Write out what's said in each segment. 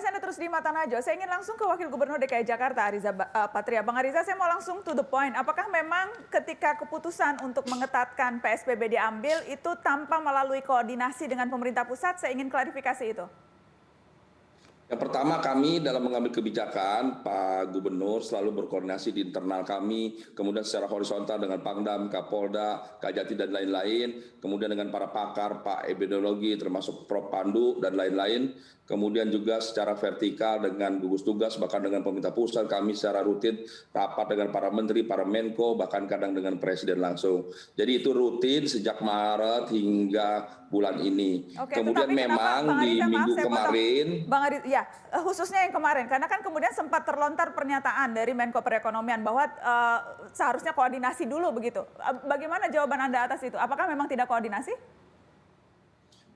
Masih Anda terus di Mata Najwa. Saya ingin langsung ke Wakil Gubernur DKI Jakarta, Ariza Patria. Bang Ariza, saya mau langsung to the point. Apakah memang ketika keputusan untuk mengetatkan PSBB diambil itu tanpa melalui koordinasi dengan pemerintah pusat? Saya ingin klarifikasi itu. Yang pertama, kami dalam mengambil kebijakan, Pak Gubernur selalu berkoordinasi di internal kami, kemudian secara horizontal dengan Pangdam, Kapolda, Kajati, dan lain-lain, kemudian dengan para pakar, Pak Epidemiologi, termasuk Prof. Pandu, dan lain-lain, kemudian juga secara vertikal dengan gugus tugas, bahkan dengan pemerintah pusat, kami secara rutin rapat dengan para menteri, para menko, bahkan kadang dengan presiden langsung. Jadi itu rutin sejak Maret hingga bulan ini. Oke, kemudian memang Bang di Ariza, minggu kemarin, Bang Ariza, ya, khususnya yang kemarin, karena kan kemudian sempat terlontar pernyataan dari Menko Perekonomian bahwa seharusnya koordinasi dulu begitu. Bagaimana jawaban Anda atas itu? Apakah memang tidak koordinasi?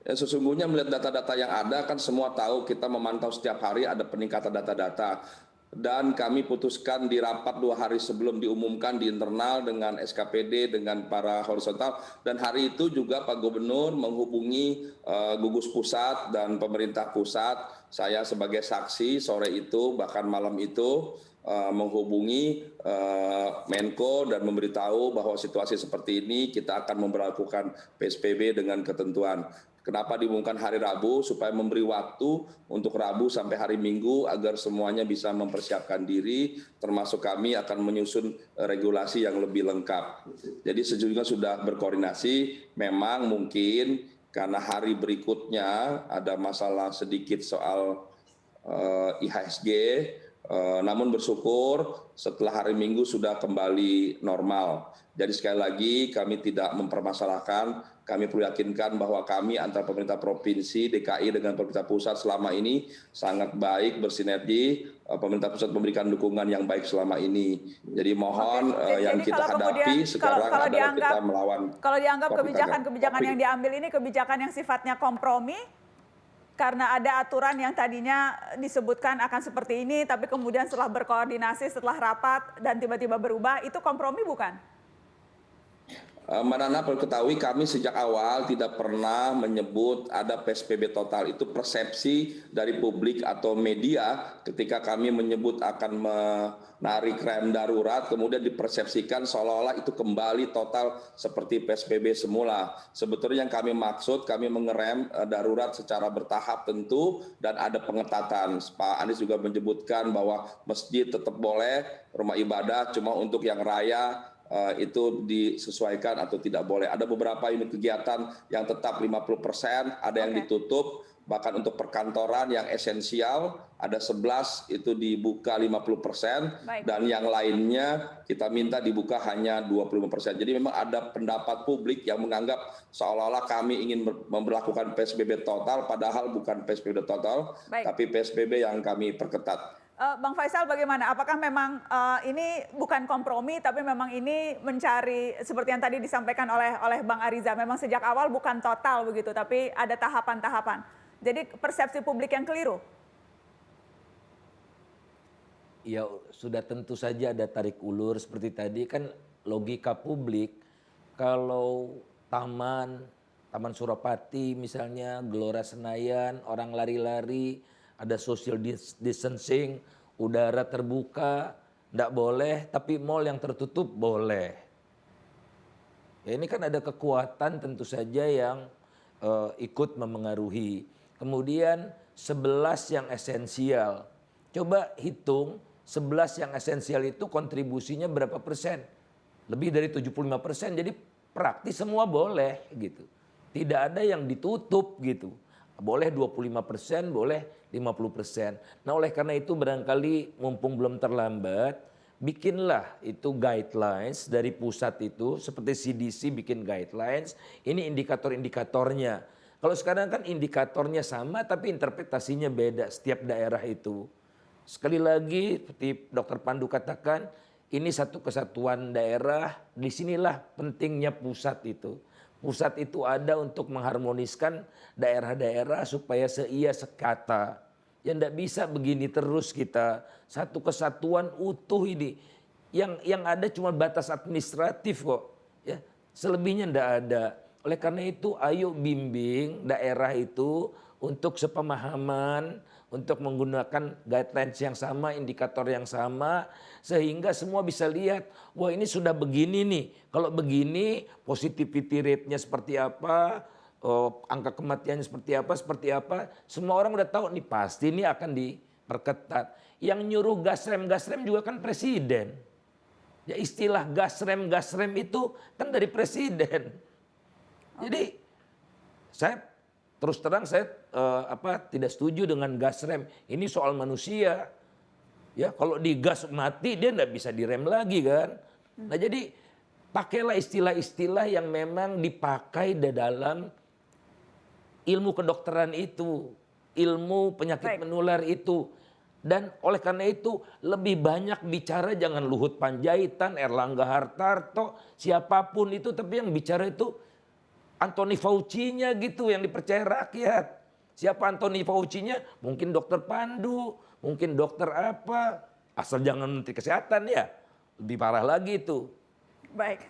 Sesungguhnya melihat data-data yang ada kan semua tahu kita memantau setiap hari ada peningkatan data-data. Dan kami putuskan di rapat 2 hari sebelum diumumkan di internal dengan SKPD, dengan para horizontal. Dan hari itu juga Pak Gubernur menghubungi gugus pusat dan pemerintah pusat. Saya sebagai saksi sore itu bahkan malam itu menghubungi Menko dan memberitahu bahwa situasi seperti ini kita akan memberlakukan PSBB dengan ketentuan. Kenapa diumumkan hari Rabu? Supaya memberi waktu untuk Rabu sampai hari Minggu agar semuanya bisa mempersiapkan diri, termasuk kami akan menyusun regulasi yang lebih lengkap. Jadi sejujurnya sudah berkoordinasi, memang mungkin karena hari berikutnya ada masalah sedikit soal IHSG, namun bersyukur setelah hari Minggu sudah kembali normal. Jadi sekali lagi kami tidak mempermasalahkan, kami perlu yakinkan bahwa kami antara pemerintah provinsi DKI dengan pemerintah pusat selama ini sangat baik bersinergi. Pemerintah pusat memberikan dukungan yang baik selama ini. Jadi mohon yang kita hadapi sekarang adalah kita melawan. Kalau dianggap kebijakan-kebijakan yang diambil ini kebijakan yang sifatnya kompromi, karena ada aturan yang tadinya disebutkan akan seperti ini, tapi kemudian setelah berkoordinasi, setelah rapat dan tiba-tiba berubah, itu kompromi bukan? Mbak Nana perlu ketahui kami sejak awal tidak pernah menyebut ada PSBB total. Itu persepsi dari publik atau media ketika kami menyebut akan menarik rem darurat, kemudian dipersepsikan seolah-olah itu kembali total seperti PSBB semula. Sebetulnya yang kami maksud, kami mengerem darurat secara bertahap tentu dan ada pengetatan. Pak Anies juga menyebutkan bahwa masjid tetap boleh, rumah ibadah cuma untuk yang raya itu disesuaikan atau tidak boleh. Ada beberapa unit kegiatan yang tetap 50%, ada yang ditutup, bahkan untuk perkantoran yang esensial ada 11 itu dibuka 50%. Dan yang lainnya kita minta dibuka hanya 25%. Jadi memang ada pendapat publik yang menganggap seolah-olah kami ingin memberlakukan PSBB total, padahal bukan PSBB total, tapi PSBB yang kami perketat. Bang Faisal bagaimana? Apakah memang ini bukan kompromi, tapi memang ini mencari seperti yang tadi disampaikan oleh Bang Ariza, memang sejak awal bukan total begitu, tapi ada tahapan-tahapan. Jadi persepsi publik yang keliru. Ya sudah tentu saja ada tarik ulur seperti tadi kan logika publik kalau Taman Suropati misalnya, Gelora Senayan, orang lari-lari, ada social distancing, udara terbuka, tidak boleh, tapi mal yang tertutup boleh. Ya, ini kan ada kekuatan tentu saja yang ikut memengaruhi. Kemudian 11 yang esensial. Coba hitung 11 yang esensial itu kontribusinya berapa persen? Lebih dari 75%, jadi praktis semua boleh gitu. Tidak ada yang ditutup gitu. Boleh 25%, boleh 50%. Nah oleh karena itu barangkali mumpung belum terlambat, bikinlah itu guidelines dari pusat itu, seperti CDC bikin guidelines, ini indikator-indikatornya. Kalau sekarang kan indikatornya sama tapi interpretasinya beda setiap daerah itu. Sekali lagi seperti Dr. Pandu katakan, ini satu kesatuan daerah, disinilah pentingnya pusat itu. Pusat itu ada untuk mengharmoniskan daerah-daerah supaya seia sekata. Ya enggak bisa begini terus kita. Satu kesatuan utuh ini. Yang ada cuma batas administratif kok. Ya, selebihnya enggak ada. Oleh karena itu ayo bimbing daerah itu untuk sepemahaman, untuk menggunakan guidelines yang sama, indikator yang sama, sehingga semua bisa lihat, wah ini sudah begini nih, kalau begini positivity rate-nya seperti apa, angka kematiannya seperti apa, semua orang udah tahu nih pasti ini akan diperketat. Yang nyuruh gasrem juga kan presiden. Ya istilah gasrem itu kan dari presiden. Jadi saya terus terang saya tidak setuju dengan gasrem. Ini soal manusia. Ya kalau digas mati dia nggak bisa direm lagi kan. Nah jadi pakailah istilah-istilah yang memang dipakai di dalam ilmu kedokteran itu, ilmu penyakit menular itu. Dan oleh karena itu lebih banyak bicara jangan Luhut Panjaitan, Erlangga Hartarto, siapapun itu, tapi yang bicara itu Anthony Fauci-nya gitu yang dipercaya rakyat. Siapa Anthony Fauci-nya? Mungkin dokter Pandu, mungkin dokter apa, asal jangan Menteri Kesehatan ya. Lebih parah lagi itu. Baik.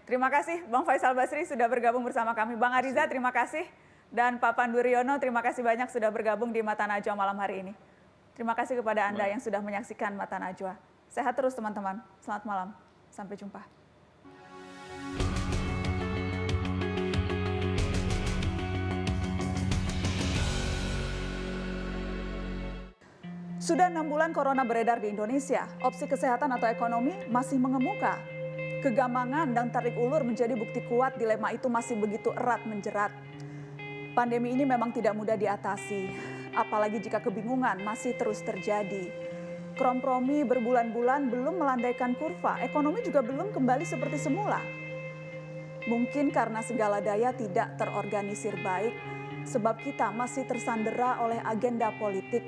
Terima kasih Bang Faisal Basri sudah bergabung bersama kami. Bang Ariza terima kasih. Dan Pak Pandu Riono terima kasih banyak sudah bergabung di Mata Najwa malam hari ini. Terima kasih kepada Anda yang sudah menyaksikan Mata Najwa. Sehat terus teman-teman. Selamat malam. Sampai jumpa. Sudah 6 bulan corona beredar di Indonesia, opsi kesehatan atau ekonomi masih mengemuka. Kegamangan dan tarik ulur menjadi bukti kuat dilema itu masih begitu erat menjerat. Pandemi ini memang tidak mudah diatasi, apalagi jika kebingungan masih terus terjadi. Kompromi berbulan-bulan belum melandaikan kurva, ekonomi juga belum kembali seperti semula. Mungkin karena segala daya tidak terorganisir baik, sebab kita masih tersandera oleh agenda politik.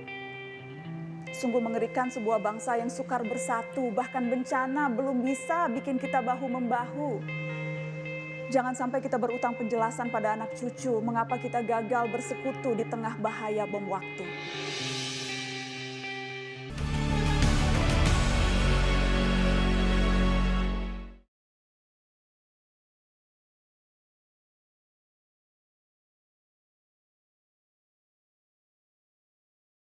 Sungguh mengerikan sebuah bangsa yang sukar bersatu, bahkan bencana belum bisa bikin kita bahu-membahu. Jangan sampai kita berutang penjelasan pada anak cucu mengapa kita gagal bersekutu di tengah bahaya bom waktu.